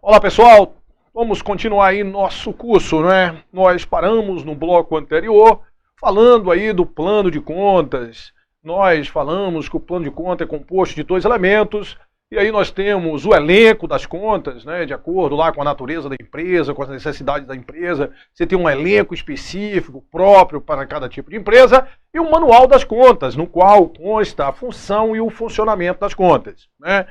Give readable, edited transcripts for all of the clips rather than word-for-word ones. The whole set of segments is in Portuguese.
Olá pessoal, vamos continuar aí nosso curso, né? Nós paramos no bloco anterior falando aí do plano de contas. Nós falamos que o plano de conta é composto de dois elementos e aí nós temos o elenco das contas, né? De acordo lá com a natureza da empresa, com as necessidades da empresa. Você tem um elenco específico próprio para cada tipo de empresa e um manual das contas, no qual consta a função e o funcionamento das contas, né?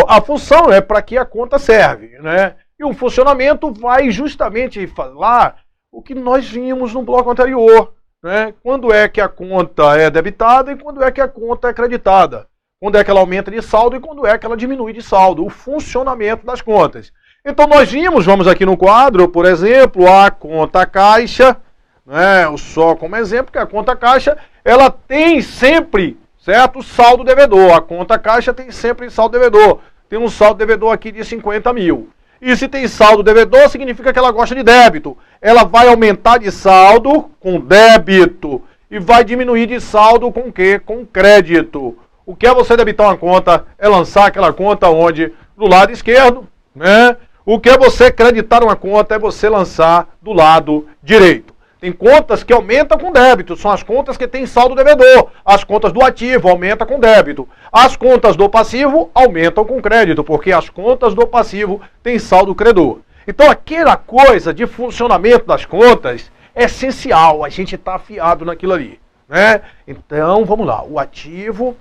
A função é para que a conta serve, né? E o funcionamento vai justamente falar o que nós vimos no bloco anterior, né? Quando é que a conta é debitada e quando é que a conta é creditada. Quando é que ela aumenta de saldo e quando é que ela diminui de saldo. O funcionamento das contas. Então nós vimos, vamos aqui no quadro, por exemplo, a conta caixa, né? Só como exemplo, que a conta caixa, ela tem sempre, certo? Saldo devedor. A conta caixa tem sempre saldo devedor. Tem um saldo devedor aqui de 50 mil. E se tem saldo devedor, significa que ela gosta de débito. Ela vai aumentar de saldo com débito e vai diminuir de saldo com o quê? Com crédito. O que é você debitar uma conta? É lançar aquela conta onde? Do lado esquerdo, né? O que é você creditar uma conta? É você lançar do lado direito. Tem contas que aumentam com débito, são as contas que têm saldo devedor. As contas do ativo aumentam com débito. As contas do passivo aumentam com crédito, porque as contas do passivo têm saldo credor. Então aquela coisa de funcionamento das contas é essencial, a gente está afiado naquilo ali, né? Então vamos lá, o ativo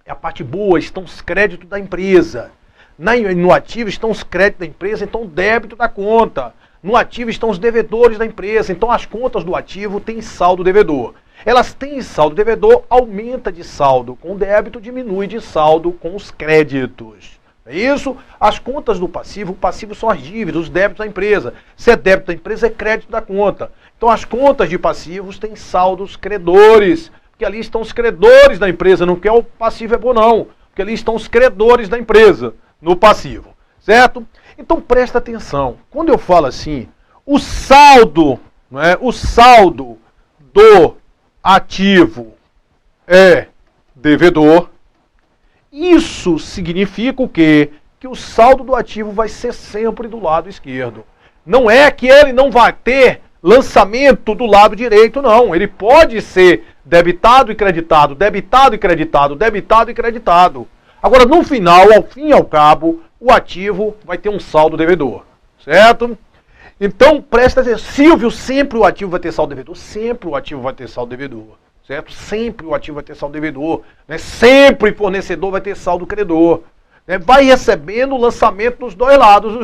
é a parte boa, estão os créditos da empresa. No ativo estão os créditos da empresa, então o débito da conta. No ativo estão os devedores da empresa, então as contas do ativo têm saldo devedor. Elas têm saldo devedor, aumenta de saldo com débito, diminui de saldo com os créditos. É isso? As contas do passivo, o passivo são as dívidas, os débitos da empresa. Se é débito da empresa, é crédito da conta. Então as contas de passivos têm saldos credores, porque ali estão os credores da empresa, não quer o passivo é bom não, porque ali estão os credores da empresa no passivo, certo? Então presta atenção, quando eu falo assim, o saldo, não é? O saldo do ativo é devedor, isso significa o quê? Que o saldo do ativo vai ser sempre do lado esquerdo. Não é que ele não vai ter lançamento do lado direito, não. Ele pode ser debitado e creditado, debitado e creditado, debitado e creditado. Agora, no final, ao fim e ao cabo, o ativo vai ter um saldo devedor, certo? Então, presta atenção, Silvio, sempre o ativo vai ter saldo devedor? Sempre o ativo vai ter saldo devedor, certo? Sempre o ativo vai ter saldo devedor, né? Sempre o fornecedor vai ter saldo credor, né? Vai recebendo o lançamento dos dois lados,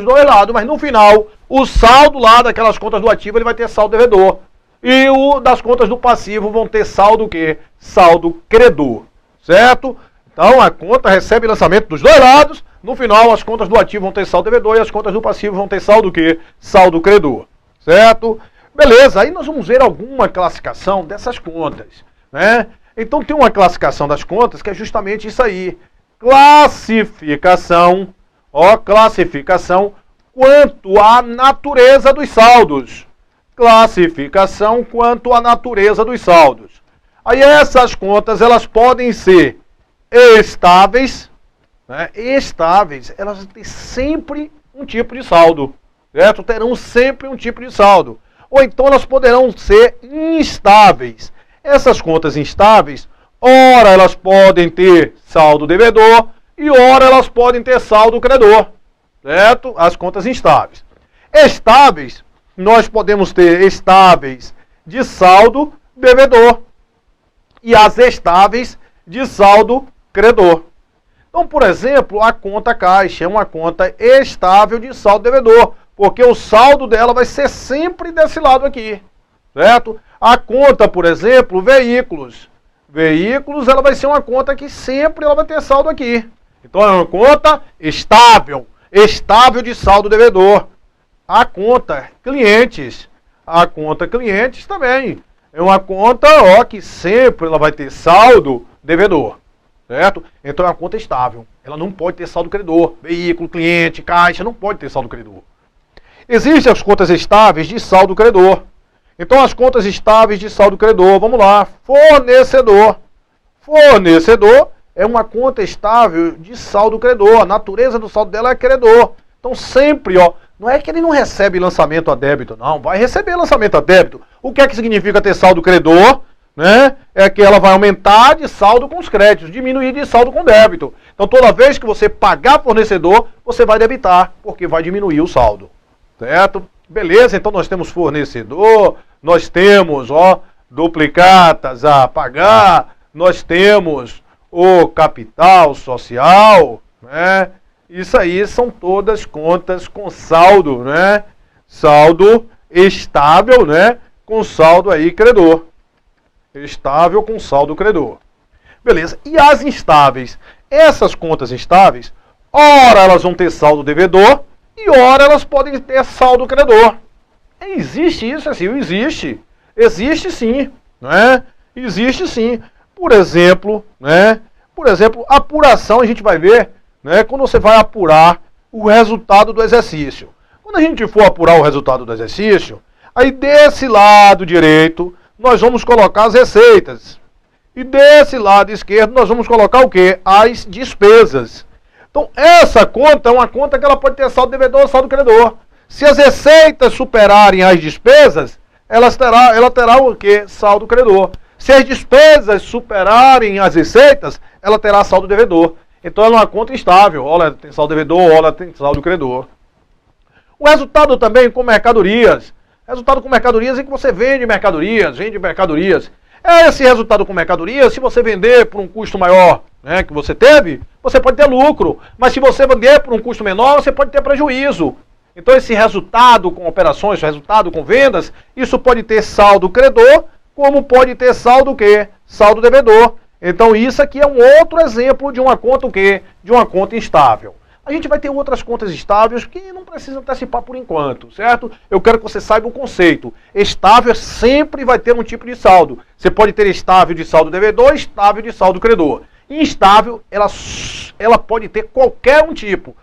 mas no final, o saldo lá daquelas contas do ativo, ele vai ter saldo devedor. E o das contas do passivo vão ter saldo o quê? Saldo credor, certo? Então a conta recebe lançamento dos dois lados, no final as contas do ativo vão ter saldo devedor e as contas do passivo vão ter saldo o quê? Saldo credor, certo? Beleza, aí nós vamos ver alguma classificação dessas contas, né? Então tem uma classificação das contas que é justamente isso aí. Classificação, classificação quanto à natureza dos saldos. Classificação quanto à natureza dos saldos. Aí essas contas, elas podem ser estáveis, né? Estáveis, elas têm sempre um tipo de saldo, certo? Terão sempre um tipo de saldo. Ou então elas poderão ser instáveis. Essas contas instáveis, ora elas podem ter saldo devedor e ora elas podem ter saldo credor, certo? As contas instáveis. Estáveis, nós podemos ter estáveis de saldo devedor e as estáveis de saldo credor. Então, por exemplo, a conta caixa é uma conta estável de saldo devedor, porque o saldo dela vai ser sempre desse lado aqui, certo? A conta, por exemplo, veículos. Veículos, ela vai ser uma conta que sempre ela vai ter saldo aqui. Então, é uma conta estável, estável de saldo devedor. A conta clientes. A conta clientes também. É uma conta, que sempre ela vai ter saldo devedor, certo? Então é uma conta estável. Ela não pode ter saldo credor. Veículo, cliente, caixa, não pode ter saldo credor. Existem as contas estáveis de saldo credor. Então as contas estáveis de saldo credor, vamos lá. Fornecedor. Fornecedor é uma conta estável de saldo credor. A natureza do saldo dela é credor. Então sempre, ó, não é que ele não recebe lançamento a débito, não, vai receber lançamento a débito. O que é que significa ter saldo credor? Né? É que ela vai aumentar de saldo com os créditos, diminuir de saldo com débito. Então toda vez que você pagar fornecedor, você vai debitar, porque vai diminuir o saldo. Certo? Beleza, então nós temos fornecedor, nós temos, ó, duplicatas a pagar, nós temos o capital social, né? Isso aí são todas contas com saldo, né? Saldo estável, né? Com saldo aí credor. Estável com saldo credor. Beleza. E as instáveis? Essas contas instáveis, ora elas vão ter saldo devedor e ora elas podem ter saldo credor. Existe isso, assim, existe. Existe sim, né? Existe sim. Por exemplo, né? Por exemplo, apuração, a gente vai ver, né? Quando você vai apurar o resultado do exercício. Quando a gente for apurar o resultado do exercício, aí desse lado direito, nós vamos colocar as receitas. E desse lado esquerdo, nós vamos colocar o quê? As despesas. Então, essa conta é uma conta que ela pode ter saldo devedor ou saldo credor. Se as receitas superarem as despesas, ela terá o quê? Saldo credor. Se as despesas superarem as receitas, ela terá saldo devedor. Então, ela é uma conta instável. Ou ela tem saldo devedor, ou ela tem saldo credor. O resultado também com mercadorias. Resultado com mercadorias é que você vende mercadorias. Esse resultado com mercadorias, se você vender por um custo maior, né, que você teve, você pode ter lucro. Mas se você vender por um custo menor, você pode ter prejuízo. Então esse resultado com operações, resultado com vendas, isso pode ter saldo credor, como pode ter saldo o quê? Saldo devedor. Então isso aqui é um outro exemplo de uma conta o quê? De uma conta instável. A gente vai ter outras contas estáveis que não precisa antecipar por enquanto, certo? Eu quero que você saiba o conceito. Estável sempre vai ter um tipo de saldo. Você pode ter estável de saldo devedor, estável de saldo credor. Instável, ela pode ter qualquer um tipo.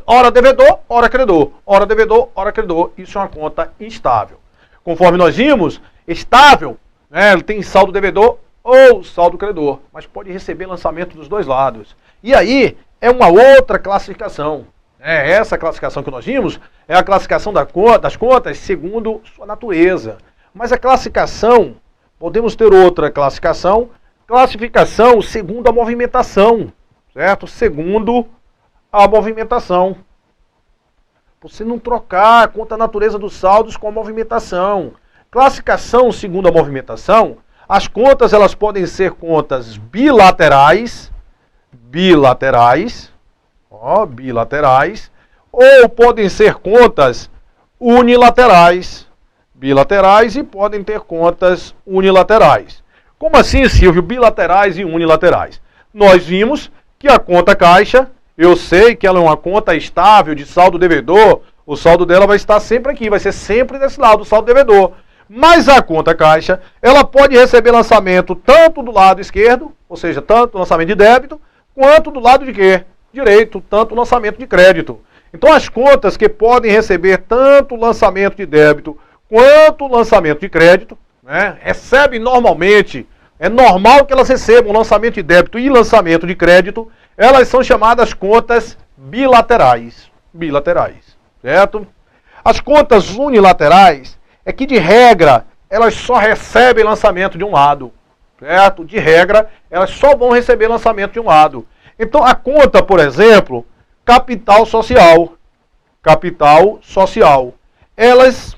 Ora devedor, ora credor. Ora devedor, ora credor. Isso é uma conta instável. Conforme nós vimos, estável, né, ele tem saldo devedor ou saldo credor, mas pode receber lançamento dos dois lados. E aí é uma outra classificação. Essa classificação que nós vimos é a classificação das contas segundo sua natureza. Mas a classificação, podemos ter outra classificação segundo a movimentação, certo? Segundo a movimentação. Você não trocar a conta natureza dos saldos com a movimentação. Classificação segundo a movimentação, as contas elas podem ser contas bilaterais, ou podem ser contas unilaterais, bilaterais e podem ter contas unilaterais. Como assim, Silvio, bilaterais e unilaterais? Nós vimos que a conta caixa, eu sei que ela é uma conta estável de saldo devedor, o saldo dela vai estar sempre aqui, vai ser sempre desse lado, o saldo devedor. Mas a conta caixa, ela pode receber lançamento tanto do lado esquerdo, ou seja, tanto lançamento de débito, quanto do lado de quê? Direito, tanto lançamento de crédito. Então as contas que podem receber tanto lançamento de débito quanto lançamento de crédito, né, recebem normalmente, é normal que elas recebam lançamento de débito e lançamento de crédito, elas são chamadas contas bilaterais. Certo? As contas unilaterais é que de regra elas só recebem lançamento de um lado. Certo? De regra, elas só vão receber lançamento de um lado. Então, a conta, por exemplo, capital social. Elas,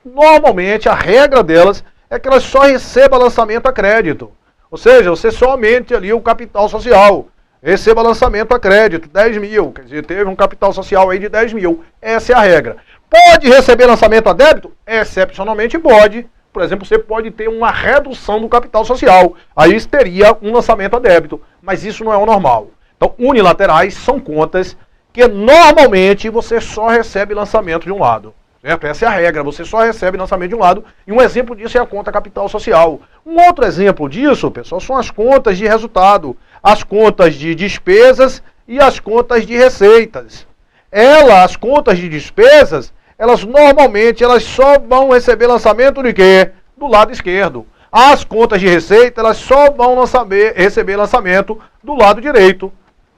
normalmente, a regra delas é que elas só recebam lançamento a crédito. Ou seja, você só aumente ali o capital social. Receba lançamento a crédito, 10 mil. Quer dizer, teve um capital social aí de 10 mil. Essa é a regra. Pode receber lançamento a débito? Excepcionalmente pode. Por exemplo, você pode ter uma redução do capital social. Aí teria um lançamento a débito. Mas isso não é o normal. Então, unilaterais são contas que normalmente você só recebe lançamento de um lado. Certo? Essa é a regra. Você só recebe lançamento de um lado. E um exemplo disso é a conta capital social. Um outro exemplo disso, pessoal, são as contas de resultado. As contas de despesas e as contas de receitas. As contas de despesas, elas normalmente só vão receber lançamento de quê? Do lado esquerdo. As contas de receita, elas só vão receber lançamento do lado direito.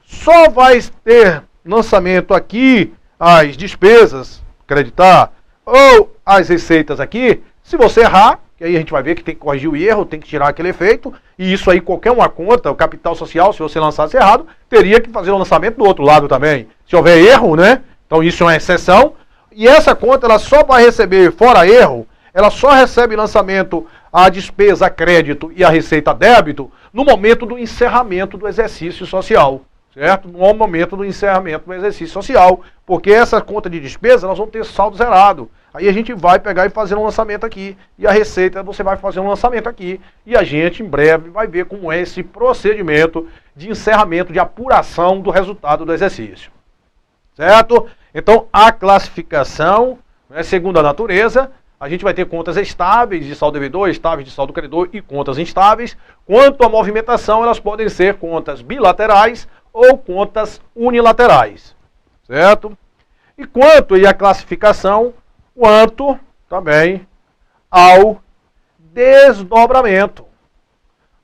Só vai ter lançamento aqui, as despesas, creditar, ou as receitas aqui, se você errar, que aí a gente vai ver que tem que corrigir o erro, tem que tirar aquele efeito, e isso aí qualquer uma conta, o capital social, se você lançasse errado, teria que fazer o lançamento do outro lado também. Se houver erro, né? Então isso é uma exceção, e essa conta ela só vai receber, fora erro, ela só recebe lançamento a despesa a crédito e a receita a débito no momento do encerramento do exercício social, certo? No momento do encerramento do exercício social, porque essa conta de despesa nós vamos ter saldo zerado. Aí a gente vai pegar e fazer um lançamento aqui, e a receita você vai fazer um lançamento aqui, e a gente em breve vai ver como é esse procedimento de encerramento, de apuração do resultado do exercício. Certo? Então a classificação, né, segundo a natureza, a gente vai ter contas estáveis de saldo devedor, estáveis de saldo credor e contas instáveis. Quanto à movimentação, elas podem ser contas bilaterais ou contas unilaterais. Certo? E quanto à classificação, quanto também ao desdobramento.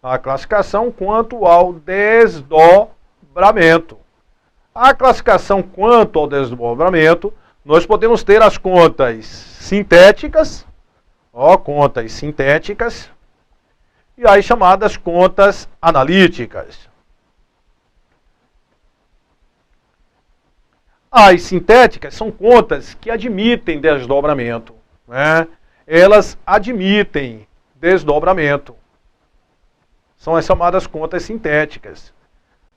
A classificação quanto ao desdobramento. A classificação quanto ao desdobramento, nós podemos ter as contas sintéticas, contas sintéticas, e as chamadas contas analíticas. As sintéticas são contas que admitem desdobramento, né? Elas admitem desdobramento. São as chamadas contas sintéticas.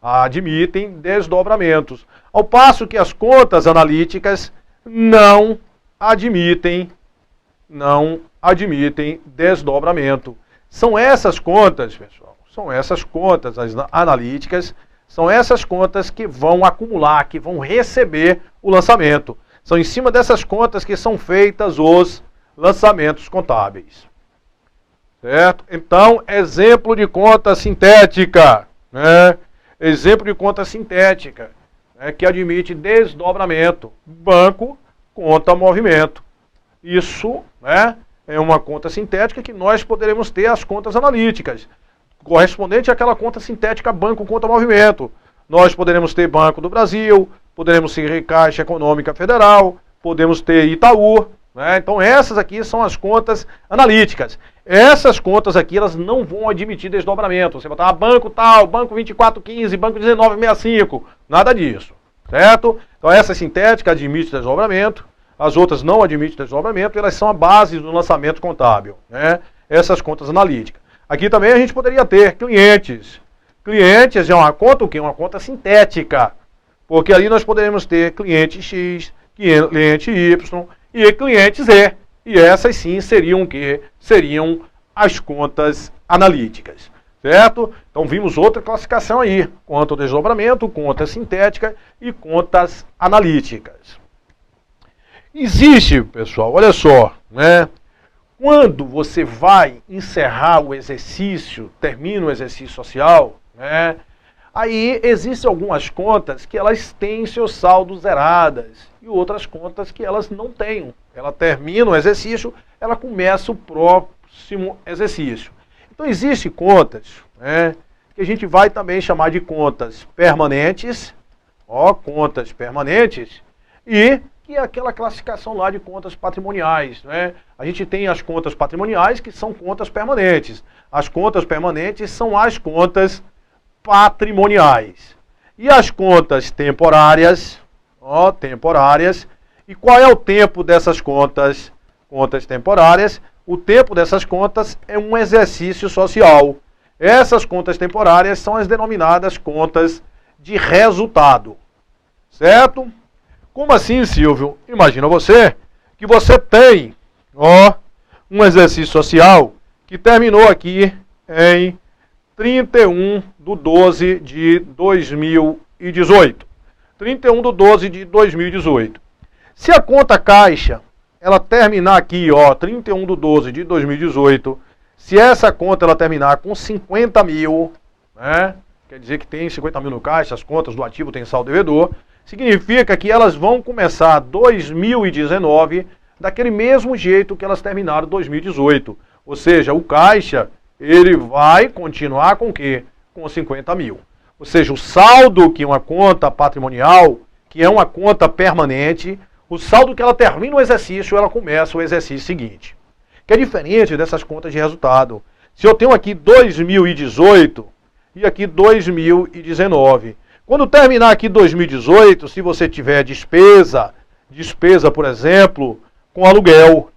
Admitem desdobramentos. Ao passo que as contas analíticas não admitem desdobramento. São essas contas, pessoal, são essas contas, as analíticas, são essas contas que vão acumular, que vão receber o lançamento. São em cima dessas contas que são feitas os lançamentos contábeis. Certo? Então, exemplo de conta sintética, né? Exemplo de conta sintética, né, que admite desdobramento. Banco, conta movimento. Isso, né, é uma conta sintética que nós poderemos ter as contas analíticas, correspondente àquela conta sintética banco, conta movimento. Nós poderemos ter Banco do Brasil, poderemos ter Caixa Econômica Federal, podemos ter Itaú, né? Então essas aqui são as contas analíticas. Essas contas aqui, elas não vão admitir desdobramento. Você botar banco tal, banco 2415, banco 1965, nada disso, certo? Então essa sintética admite desdobramento, as outras não admitem desdobramento, elas são a base do lançamento contábil, né? Essas contas analíticas. Aqui também a gente poderia ter clientes. Clientes é uma conta o quê? Uma conta sintética, porque ali nós poderemos ter cliente X, cliente Y e cliente Z. E essas sim seriam o quê? Seriam as contas analíticas, certo? Então vimos outra classificação aí, conta ao desdobramento, conta sintética e contas analíticas. Existe, pessoal, olha só, né? Quando você vai encerrar o exercício, termina o exercício social, né? Aí existem algumas contas que elas têm seus saldos zeradas e outras contas que elas não têm. Ela termina o exercício, ela começa o próximo exercício. Então existem contas, né, que a gente vai também chamar de contas permanentes, contas permanentes, e que é aquela classificação lá de contas patrimoniais, né? A gente tem as contas patrimoniais que são contas permanentes. As contas permanentes são as contas patrimoniais. E as contas temporárias, temporárias. E qual é o tempo dessas contas? Contas temporárias. O tempo dessas contas é um exercício social. Essas contas temporárias são as denominadas contas de resultado. Certo? Como assim, Silvio? Imagina você que você tem um exercício social que terminou aqui em 31/12 de 2018. 31/12 de 2018. Se a conta caixa, ela terminar aqui, 31/12 de 2018, se essa conta ela terminar com 50 mil, né, quer dizer que tem 50 mil no caixa, as contas do ativo tem saldo devedor, significa que elas vão começar 2019 daquele mesmo jeito que elas terminaram 2018. Ou seja, o caixa, ele vai continuar com o quê? Com 50 mil. Ou seja, o saldo que uma conta patrimonial, que é uma conta permanente, o saldo que ela termina o exercício, ela começa o exercício seguinte. Que é diferente dessas contas de resultado. Se eu tenho aqui 2018 e aqui 2019. Quando terminar aqui 2018, se você tiver despesa, por exemplo, com aluguel,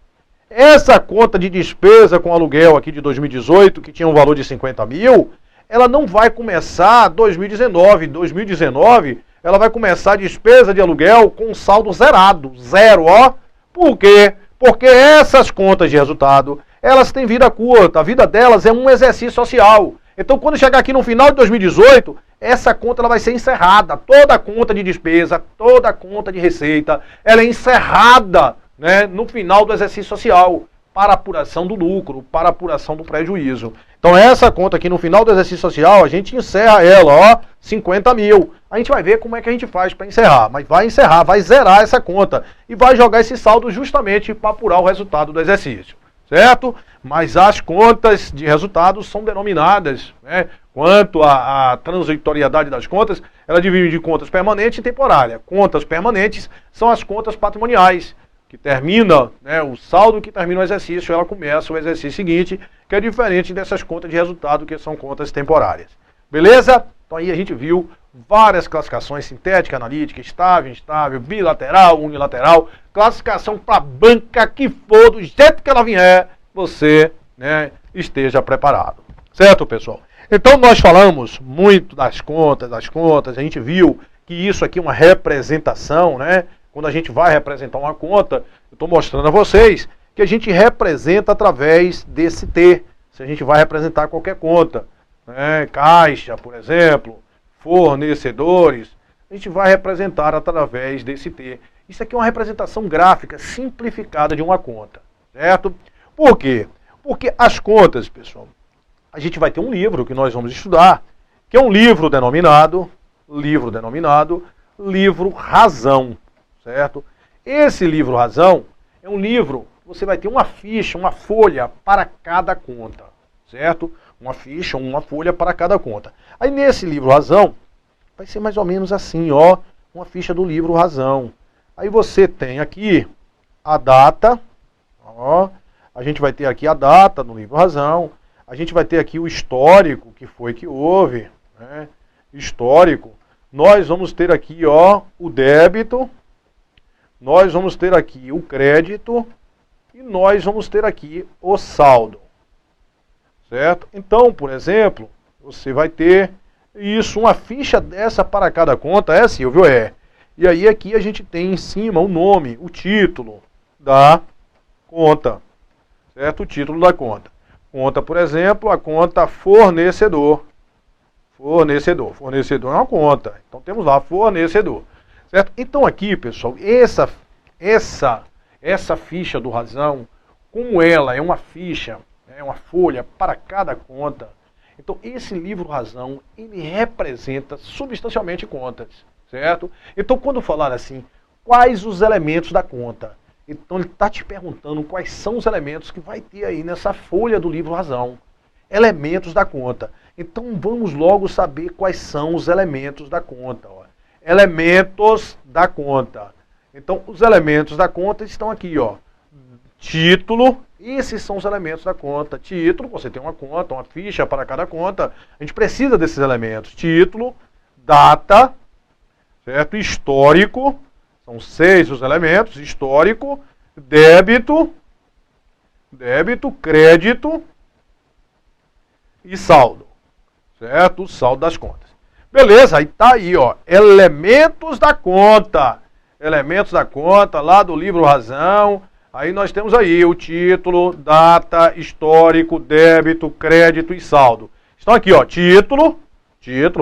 essa conta de despesa com aluguel aqui de 2018, que tinha um valor de 50 mil, ela não vai começar 2019. 2019, ela vai começar a despesa de aluguel com saldo zerado. Zero, ó. Por quê? Porque essas contas de resultado, elas têm vida curta. A vida delas é um exercício social. Então, quando chegar aqui no final de 2018, essa conta ela vai ser encerrada. Toda conta de despesa, toda conta de receita, ela é encerrada, né, no final do exercício social, para apuração do lucro, para apuração do prejuízo. Então essa conta aqui no final do exercício social, a gente encerra ela, ó, 50 mil. A gente vai ver como é que a gente faz para encerrar, mas vai encerrar, vai zerar essa conta e vai jogar esse saldo justamente para apurar o resultado do exercício, certo? Mas as contas de resultados são denominadas, né? Quanto à transitoriedade das contas, ela divide em contas permanentes e temporárias. Contas permanentes são as contas patrimoniais, que termina, né, o saldo que termina o exercício, ela começa o exercício seguinte, que é diferente dessas contas de resultado, que são contas temporárias. Beleza? Então aí a gente viu várias classificações: sintética, analítica, estável, instável, bilateral, unilateral, classificação para banca que for, do jeito que ela vier, você, né, esteja preparado. Certo, pessoal? Então nós falamos muito das contas, a gente viu que isso aqui é uma representação, né? Quando a gente vai representar uma conta, eu estou mostrando a vocês que a gente representa através desse T. Se a gente vai representar qualquer conta, né, caixa, por exemplo, fornecedores, a gente vai representar através desse T. Isso aqui é uma representação gráfica simplificada de uma conta, certo? Por quê? Porque as contas, pessoal, a gente vai ter um livro que nós vamos estudar, que é um livro denominado livro razão. Certo? Esse livro razão é um livro, você vai ter uma ficha, uma folha para cada conta, certo? Uma ficha, uma folha para cada conta. Aí nesse livro razão, vai ser mais ou menos assim, ó, uma ficha do livro razão. Aí você tem aqui a data, ó, a gente vai ter aqui a data no livro razão, a gente vai ter aqui o histórico, que foi que houve, né? Histórico. Nós vamos ter aqui, ó, o débito. Nós vamos ter aqui o crédito e nós vamos ter aqui o saldo, certo? Então, por exemplo, você vai ter isso, uma ficha dessa para cada conta, é Silvio? É. E aí aqui a gente tem em cima o nome, o título da conta, certo? O título da conta. Conta, por exemplo, a conta fornecedor. Fornecedor é uma conta. Então temos lá fornecedor. Certo? Então aqui, pessoal, essa ficha do razão, como ela é uma ficha, é uma folha para cada conta, então esse livro razão, ele representa substancialmente contas, certo? Então quando falar assim, quais os elementos da conta? Então ele está te perguntando quais são os elementos que vai ter aí nessa folha do livro razão. Elementos da conta. Então vamos logo saber quais são os elementos da conta, ó. Elementos da conta. Então, os elementos da conta estão aqui, ó. Título, esses são os elementos da conta. Título, você tem uma conta, uma ficha para cada conta. A gente precisa desses elementos. Título, data, certo? Histórico, são 6 os elementos. Histórico, débito, crédito e saldo, certo? O saldo das contas. Beleza, aí tá aí, ó, elementos da conta. Elementos da conta, lá do livro razão. Aí nós temos aí o título, data, histórico, débito, crédito e saldo. Estão aqui, ó, título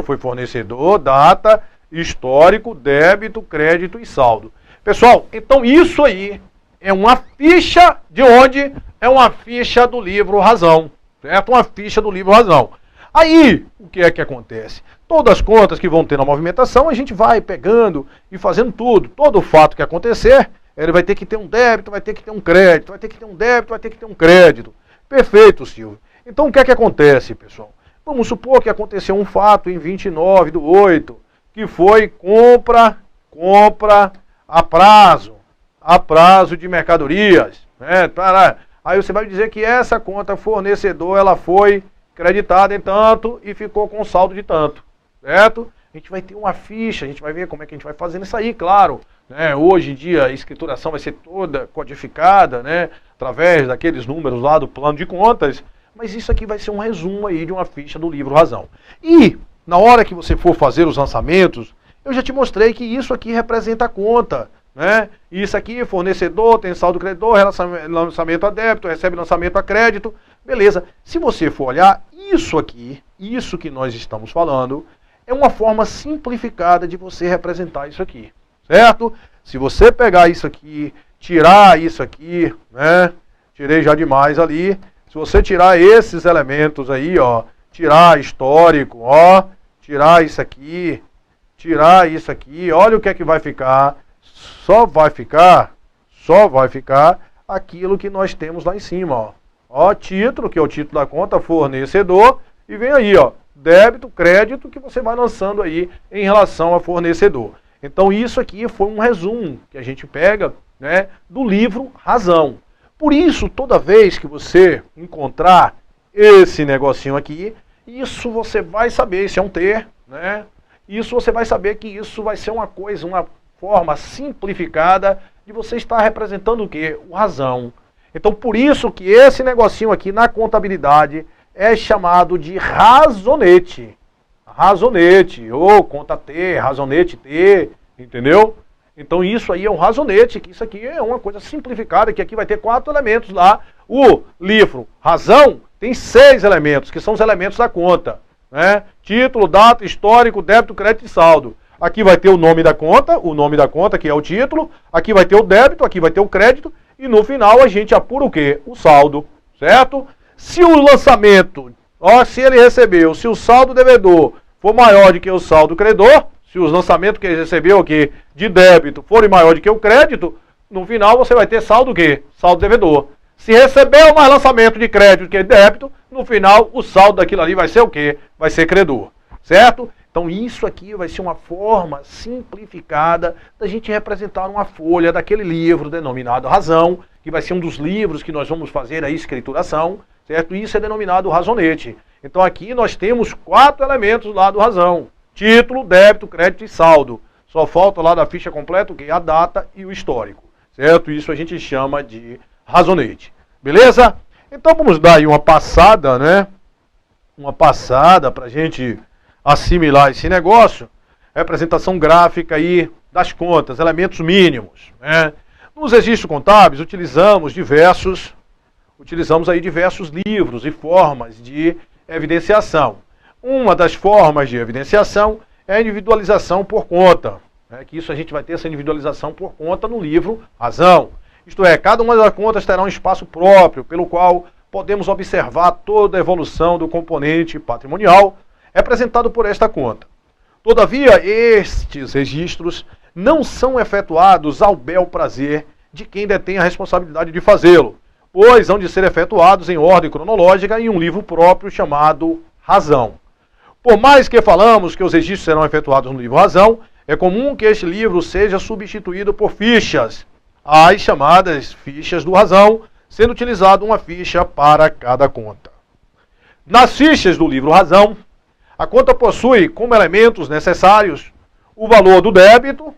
foi fornecedor, data, histórico, débito, crédito e saldo. Pessoal, então isso aí é uma ficha de onde? É uma ficha do livro razão, certo? Uma ficha do livro razão. Aí, o que é que acontece? Todas as contas que vão ter na movimentação, a gente vai pegando e fazendo tudo. Todo fato que acontecer, ele vai ter que ter um débito, vai ter que ter um crédito, vai ter que ter um débito, vai ter que ter um crédito. Perfeito, Silvio. Então, o que é que acontece, pessoal? Vamos supor que aconteceu um fato em 29/8, que foi compra compra a prazo de mercadorias, né? Aí você vai dizer que essa conta fornecedor, ela foi creditada em tanto e ficou com saldo de tanto, certo? A gente vai ter uma ficha, a gente vai ver como é que a gente vai fazendo isso aí, claro. Né? Hoje em dia a escrituração vai ser toda codificada, né? Através daqueles números lá do plano de contas, mas isso aqui vai ser um resumo aí de uma ficha do livro Razão. E na hora que você for fazer os lançamentos, eu já te mostrei que isso aqui representa a conta. Né? Isso aqui, fornecedor, tem saldo credor, lançamento a débito, recebe lançamento a crédito, beleza. Se você for olhar, isso aqui, isso que nós estamos falando, é uma forma simplificada de você representar isso aqui, certo? Se você pegar isso aqui, tirar isso aqui, né? Tirei já demais ali. Se você tirar esses elementos aí, ó, tirar histórico, ó, tirar isso aqui, olha o que é que vai ficar. Só vai ficar aquilo que nós temos lá em cima, ó. Ó, título, que é o título da conta, fornecedor, e vem aí, ó, débito, crédito, que você vai lançando aí em relação a fornecedor. Então isso aqui foi um resumo que a gente pega, né, do livro Razão. Por isso, toda vez que você encontrar esse negocinho aqui, isso você vai saber, isso é um ter, né? Isso você vai saber que isso vai ser uma coisa, uma forma simplificada de você estar representando o quê? O razão. Então, por isso que esse negocinho aqui na contabilidade é chamado de razonete. Razonete, ou conta T, razonete T, entendeu? Então, isso aí é um razonete, que isso aqui é uma coisa simplificada, que aqui vai ter 4 elementos lá. O livro Razão tem 6 elementos, que são os elementos da conta, né? Título, data, histórico, débito, crédito e saldo. Aqui vai ter o nome da conta, que é o título. Aqui vai ter o débito, aqui vai ter o crédito. E no final a gente apura o quê? O saldo, certo? Se o lançamento, ó, se ele recebeu, se o saldo devedor for maior do que o saldo credor, se os lançamentos que ele recebeu aqui de débito forem maior do que o crédito, no final você vai ter saldo o quê? Saldo devedor. Se recebeu mais lançamento de crédito que de débito, no final o saldo daquilo ali vai ser o quê? Vai ser credor, certo? Então isso aqui vai ser uma forma simplificada da gente representar uma folha daquele livro denominado Razão, que vai ser um dos livros que nós vamos fazer a escrituração, certo? Isso é denominado razonete. Então aqui nós temos 4 elementos lá do Razão: título, débito, crédito e saldo. Só falta lá da ficha completa o quê? A data e o histórico, certo? Isso a gente chama de razonete. Beleza? Então vamos dar aí uma passada, né? Uma passada para a gente assimilar esse negócio. Representação gráfica aí das contas, elementos mínimos, né? Nos registros contábeis utilizamos aí diversos livros e formas de evidenciação. Uma das formas de evidenciação é a individualização por conta, né? Que isso a gente vai ter essa individualização por conta no livro Razão. Isto é, cada uma das contas terá um espaço próprio, pelo qual podemos observar toda a evolução do componente patrimonial representado por esta conta. Todavia, estes registros não são efetuados ao bel prazer de quem detém a responsabilidade de fazê-lo, pois hão de ser efetuados em ordem cronológica em um livro próprio chamado Razão. Por mais que falamos que os registros serão efetuados no livro Razão, é comum que este livro seja substituído por fichas, as chamadas fichas do Razão, sendo utilizada uma ficha para cada conta. Nas fichas do livro Razão, a conta possui como elementos necessários o valor do débito,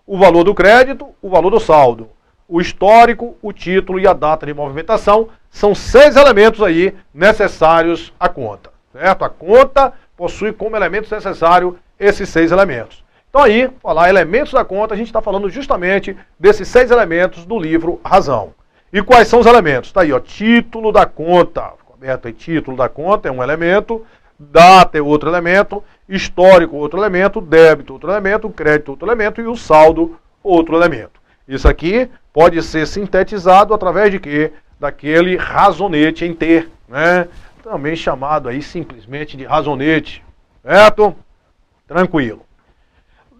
o valor do crédito, o valor do saldo. O histórico, o título e a data de movimentação são 6 elementos aí necessários à conta, certo? A conta possui como elementos necessários esses 6 elementos. Então aí, falar elementos da conta, a gente está falando justamente desses 6 elementos do livro Razão. E quais são os elementos? Está aí, ó, título da conta. Ficou aberto aí, título da conta é um elemento, data é outro elemento, histórico outro elemento, débito outro elemento, crédito outro elemento e o saldo outro elemento. Isso aqui pode ser sintetizado através de quê? Daquele razonete em T, né? Também chamado aí simplesmente de razonete, certo? Tranquilo.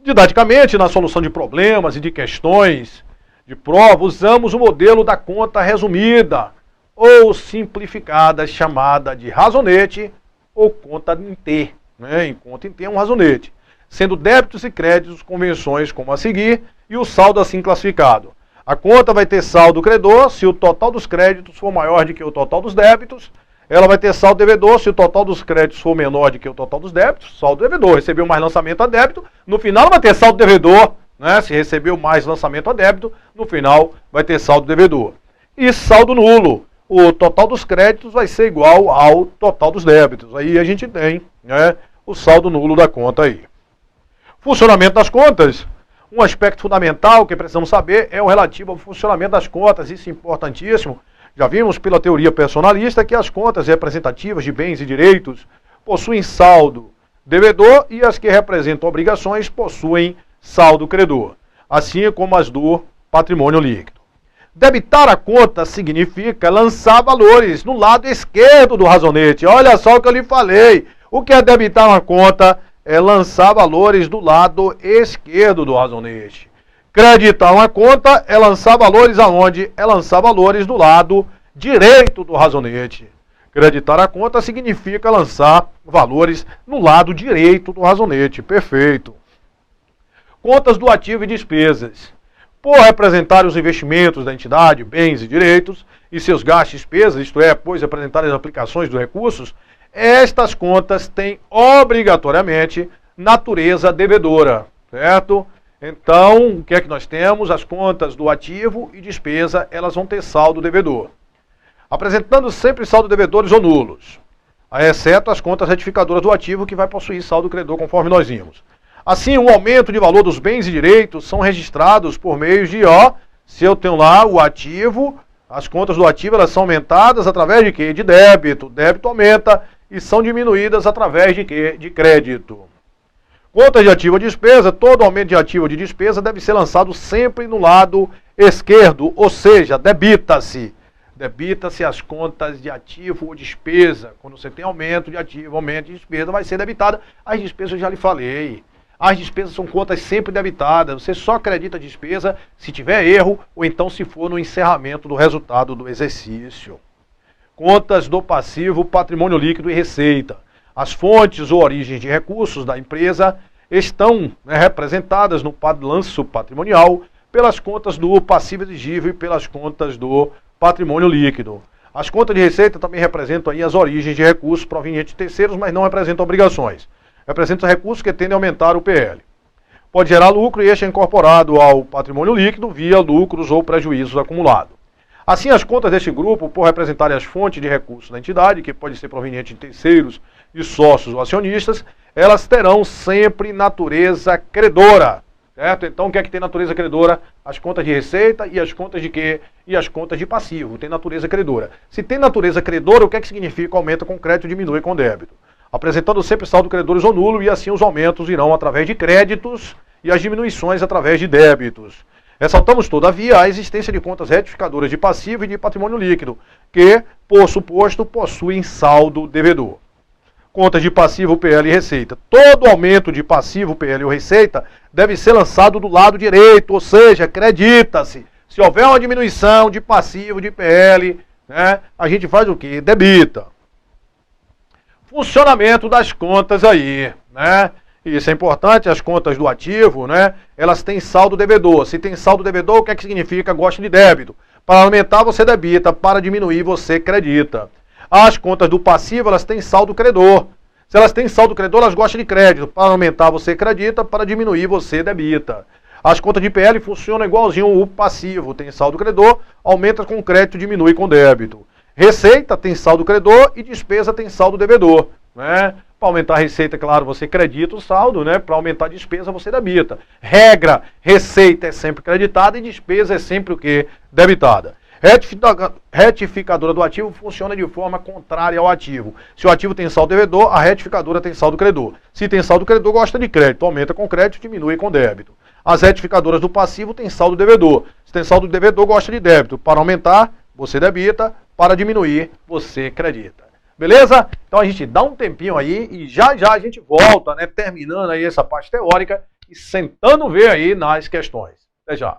Didaticamente, na solução de problemas e de questões de prova, usamos o modelo da conta resumida ou simplificada, chamada de razonete ou conta em T, né? Em conta em T é um razonete. sendo débitos e créditos convenções como a seguir e o saldo assim classificado. A conta vai ter saldo credor se o total dos créditos for maior do que o total dos débitos. Ela vai ter saldo devedor se o total dos créditos for menor do que o total dos débitos. Saldo devedor, recebeu mais lançamento a débito, no final vai ter saldo devedor, né? Se recebeu mais lançamento a débito, no final vai ter saldo devedor. E saldo nulo, o total dos créditos vai ser igual ao total dos débitos. Aí a gente tem, né, o saldo nulo da conta aí. Funcionamento das contas. Um aspecto fundamental que precisamos saber é o relativo ao funcionamento das contas, isso é importantíssimo. Já vimos pela teoria personalista que as contas representativas de bens e direitos possuem saldo devedor e as que representam obrigações possuem saldo credor, assim como as do patrimônio líquido. Debitar a conta significa lançar valores no lado esquerdo do razonete. Olha só o que eu lhe falei. O que é debitar uma conta? É lançar valores do lado esquerdo do razonete. Creditar uma conta é lançar valores aonde? É lançar valores do lado direito do razonete. Creditar a conta significa lançar valores no lado direito do razonete. Perfeito. Contas do ativo e despesas. Por representar os investimentos da entidade, bens e direitos, e seus gastos e despesas, isto é, pois representar as aplicações dos recursos, estas contas têm obrigatoriamente natureza devedora, certo? Então, o que é que nós temos? As contas do ativo e despesa, elas vão ter saldo devedor. Apresentando sempre saldo devedores ou nulos, exceto as contas retificadoras do ativo, que vai possuir saldo credor, conforme nós vimos. Assim, o aumento de valor dos bens e direitos são registrados por meio de, se eu tenho lá o ativo, as contas do ativo, elas são aumentadas através de quê? De débito. Débito aumenta e são diminuídas através de quê? De crédito. Contas de ativo ou despesa, todo aumento de ativo ou de despesa deve ser lançado sempre no lado esquerdo, ou seja, debita-se. Debita-se as contas de ativo ou despesa. Quando você tem aumento de ativo, aumento de despesa, vai ser debitada. As despesas eu já lhe falei. As despesas são contas sempre debitadas. Você só acredita a despesa se tiver erro ou então se for no encerramento do resultado do exercício. Contas do passivo, patrimônio líquido e receita. As fontes ou origens de recursos da empresa estão representadas no balanço patrimonial pelas contas do passivo exigível e pelas contas do patrimônio líquido. As contas de receita também representam aí as origens de recursos provenientes de terceiros, mas não representam obrigações. Representam recursos que tendem a aumentar o PL. Pode gerar lucro e este é incorporado ao patrimônio líquido via lucros ou prejuízos acumulados. Assim, as contas deste grupo, por representarem as fontes de recursos da entidade, que pode ser proveniente de terceiros, de sócios ou acionistas, elas terão sempre natureza credora. Certo? Então, o que é que tem natureza credora? As contas de receita e as contas de quê? E as contas de passivo. Tem natureza credora. Se tem natureza credora, o que é que significa? Aumenta com crédito e diminui com débito. Apresentando sempre saldo credores ou nulo, e assim os aumentos irão através de créditos e as diminuições através de débitos. Ressaltamos, todavia, a existência de contas retificadoras de passivo e de patrimônio líquido, que, por suposto, possuem saldo devedor. Contas de passivo, PL e receita. Todo aumento de passivo, PL ou receita deve ser lançado do lado direito, ou seja, acredita-se. Se houver uma diminuição de passivo, de PL, a gente faz o quê? Debita. Funcionamento das contas aí, Isso é importante, as contas do ativo, elas têm saldo devedor. Se tem saldo devedor, o que é que significa? Gosta de débito. Para aumentar, você debita. Para diminuir, você credita. As contas do passivo, elas têm saldo credor. Se elas têm saldo credor, elas gostam de crédito. Para aumentar, você acredita. Para diminuir, você debita. As contas de PL funcionam igualzinho o passivo. Tem saldo credor, aumenta com crédito, diminui com débito. Receita tem saldo credor e despesa tem saldo devedor. Para aumentar a receita, claro, você credita o saldo, Para aumentar a despesa, você debita. Regra, receita é sempre creditada e despesa é sempre o quê? Debitada. Retificadora do ativo funciona de forma contrária ao ativo. Se o ativo tem saldo devedor, a retificadora tem saldo credor. Se tem saldo credor, gosta de crédito. Aumenta com crédito, diminui com débito. As retificadoras do passivo têm saldo devedor. Se tem saldo devedor, gosta de débito. Para aumentar, você debita. Para diminuir, você acredita. Beleza? Então a gente dá um tempinho aí e já já a gente volta, terminando aí essa parte teórica e sentando ver aí nas questões. Até já.